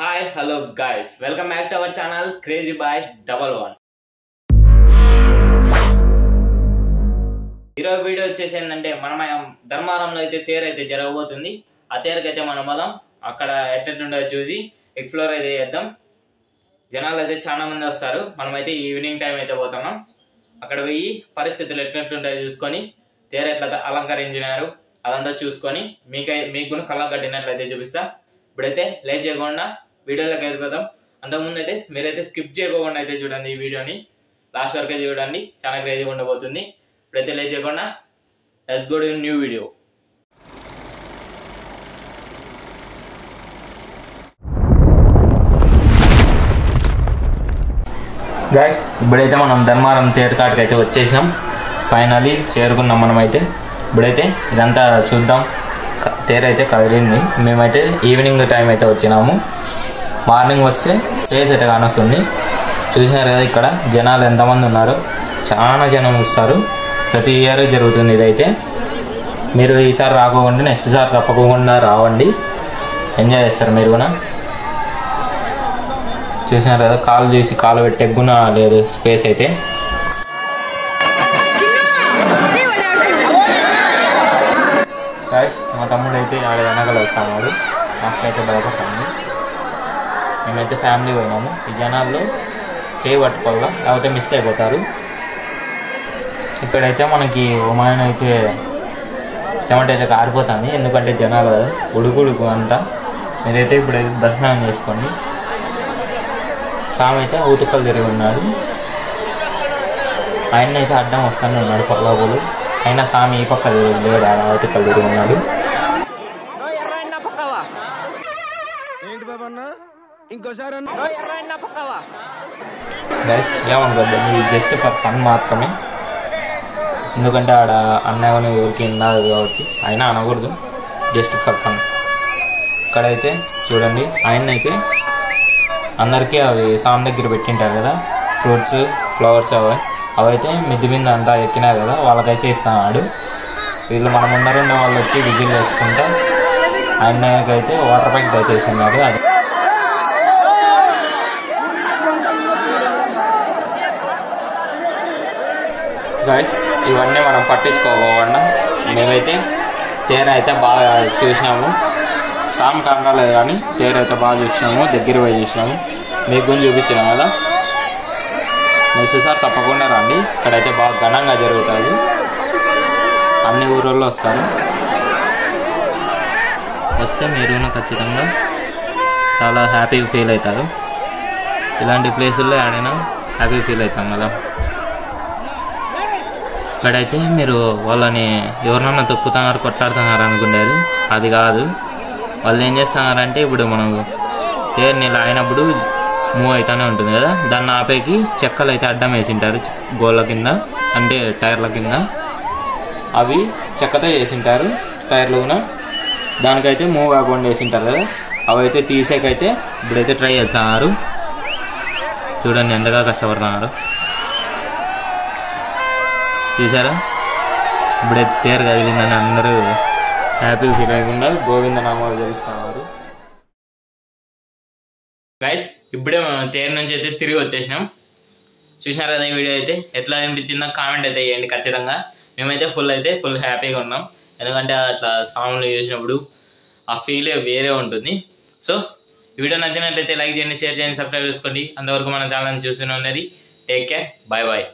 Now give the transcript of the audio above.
Hi hello guys, welcome back to our channel crazy boys 11. ఈరోజు video వచ్చేసి ఏంటంటే మనం ధర్మారంలో అయితే తేరు అయితే జరగబోతుంది. ఆ తేరుకైతే మనం పోదాం. అక్కడ ఎట్లెట్లుండో చూసి ఎక్స్ప్లోర్ అయితే చేద్దాం. జనాలు అయితే చాలా మంది వస్తారు. మనమైతే ఈవినింగ్ టైం అయితే పోతున్నాం. అక్కడ పోయి పరిస్థితులు ఎట్లెట్లుంటాయో చూసుకొని తేరు ఎట్లా అలంకరించినారు అదంతా చూసుకొని మీకు కూడా కళ్ళ కట్టినట్లయితే చూపిస్తా. ఇప్పుడైతే లేట్ చేయకుండా వీడియోలోకి వెళ్ళిపోదాం. అంతకుముందు అయితే మీరైతే స్కిప్ చేయకుండా అయితే చూడండి. ఈ వీడియోని లాస్ట్ వరకు అయితే చూడండి, చాలా క్రేజీగా ఉండబోతుంది. ఇప్పుడైతే లేట్ చేయకుండా let's go to new video. Guys, ఇప్పుడైతే మనం ధర్మారం తేరు కాటికి అయితే వచ్చేసినాం. ఫైనలీ చేరుకున్నాం. మనమైతే ఇప్పుడైతే ఇదంతా చూద్దాం. తేరు అయితే కదిలింది. మేమైతే ఈవినింగ్ టైం అయితే వచ్చినాము. మార్నింగ్ వస్తే ప్లేస్ అయితే కానొస్తుంది. చూసినారు కదా ఇక్కడ జనాలు ఎంతమంది ఉన్నారు. చాలా జనం వస్తారు. ప్రతి ఇయర్ జరుగుతుంది ఇదైతే. మీరు ఈసారి రాకోకుండా నెక్స్ట్ సారి తప్పకుండా రావండి, ఎంజాయ్ చేస్తారు మీరు కూడా. చూసినారు కదా కాలు చూసి కాలు పెట్టెగ్గున లేదు స్పేస్ అయితే. మా తమ్ముడు అయితే ఆడ వెనకలు వస్తున్నాడు. నాకైతే భయపడుతుంది. మేమైతే ఫ్యామిలీ పోయినాము. ఈ జనాల్లో చేయి పట్టుకోవాలా లేకపోతే మిస్ అయిపోతారు. ఇక్కడైతే మనకి ఉమాయన అయితే చెమట అయితే కారిపోతుంది. ఎందుకంటే జనాలు ఉడుకుడుకు అంతా. మీరైతే ఇప్పుడైతే దర్శనం చేసుకోండి. స్వామి అయితే ఊతుకలు తిరిగి ఉన్నాడు. ఆయన అయితే అడ్డం వస్తానే ఉన్నాడు పక్కలు. అయినా స్వామి ఈ పక్క లేడు, ఊతుకలు తిరిగి ఉన్నాడు. గైస్ ఏమనుకోద్దు, ఇది జస్ట్ ఫర్ ఫన్ మాత్రమే. ఎందుకంటే ఆడ అన్నయ్యని ఊరికి విన్నారు కాబట్టి అయినా అనకూడదు, జస్ట్ ఫర్ ఫన్. ఇక్కడైతే చూడండి, ఆయనైతే అందరికీ అవి సామ్ దగ్గర పెట్టింటారు కదా, ఫ్రూట్స్ ఫ్లవర్స్ అవైతే మిద్ది మీద అంతా ఎక్కినాయి కదా, వాళ్ళకైతే ఇస్తున్నాడు. వీళ్ళు మన ముందరున్న వాళ్ళు వచ్చి విజిల్ వేసుకుంటే ఆయనకైతే వాటర్ ప్యాకెట్ అయితే ఇస్తున్నారు. అది గైస్ ఇవన్నీ మనం పట్టించుకోకుండా మేమైతే తేరు అయితే బాగా చూసినాము. సామ్ కానరాలేదు కానీ తేరు అయితే బాగా చూసినాము, దగ్గర పోయి చూసినాము. మీకు గురించి చూపించినాం కదా. నెక్స్ట్ సార్ తప్పకుండా రండి. ఇక్కడైతే బాగా ఘనంగా జరుగుతుంది. అన్ని ఊళ్ళో వస్తారు. వస్తే మీరు ఖచ్చితంగా చాలా హ్యాపీగా ఫీల్ అవుతారు. ఇలాంటి ప్లేసుల్లో ఆడైనా హ్యాపీగా ఫీల్ అవుతాం కదా. ఇక్కడైతే మీరు వాళ్ళని ఎవరినన్నా తొక్కుతున్నారు కొట్లాడుతున్నారు అనుకునేది అది కాదు. వాళ్ళు ఏం చేస్తున్నారంటే ఇప్పుడు మనం తేరుని ఇలా అయినప్పుడు మూవ్ అవుతూనే ఉంటుంది కదా, దాన్ని ఆపేకి చెక్కలు అయితే అడ్డం వేసింటారు గోళ్ళ కింద, అంటే టైర్ల కింద. అవి చెక్కతో చేసింటారు టైర్లు కూడా. దానికైతే మూవ్ కాకుండా వేసింటారు కదా, అవి అయితే తీసేకైతే ఇప్పుడైతే ట్రై చేస్తున్నారు. చూడండి ఎంతగా కష్టపడుతున్నారు. చూసారా, ఇప్పుడైతే తేరు కదిలిందని అందరూ హ్యాపీ ఫీల్ అయ్యకుండా గోవింద నామాలు జపిస్తున్నారు. గైస్ ఇప్పుడే మనం తేరు నుంచి అయితే తిరిగి వచ్చేసినాం. చూసినారు కదా ఈ వీడియో అయితే. ఎట్లా అనిపించిందో కామెంట్ అయితే వేయండి ఖచ్చితంగా. మేమైతే ఫుల్ హ్యాపీగా ఉన్నాం. ఎందుకంటే అట్లా సాంగ్లు చూసినప్పుడు ఆ ఫీల్ వేరే ఉంటుంది. సో ఈ వీడియో నచ్చినట్లయితే లైక్ చేయండి, షేర్ చేయండి, సబ్స్క్రైబ్ చేసుకోండి. అంతవరకు మన ఛానల్ని చూస్తూనే ఉన్నది. Take care, bye bye.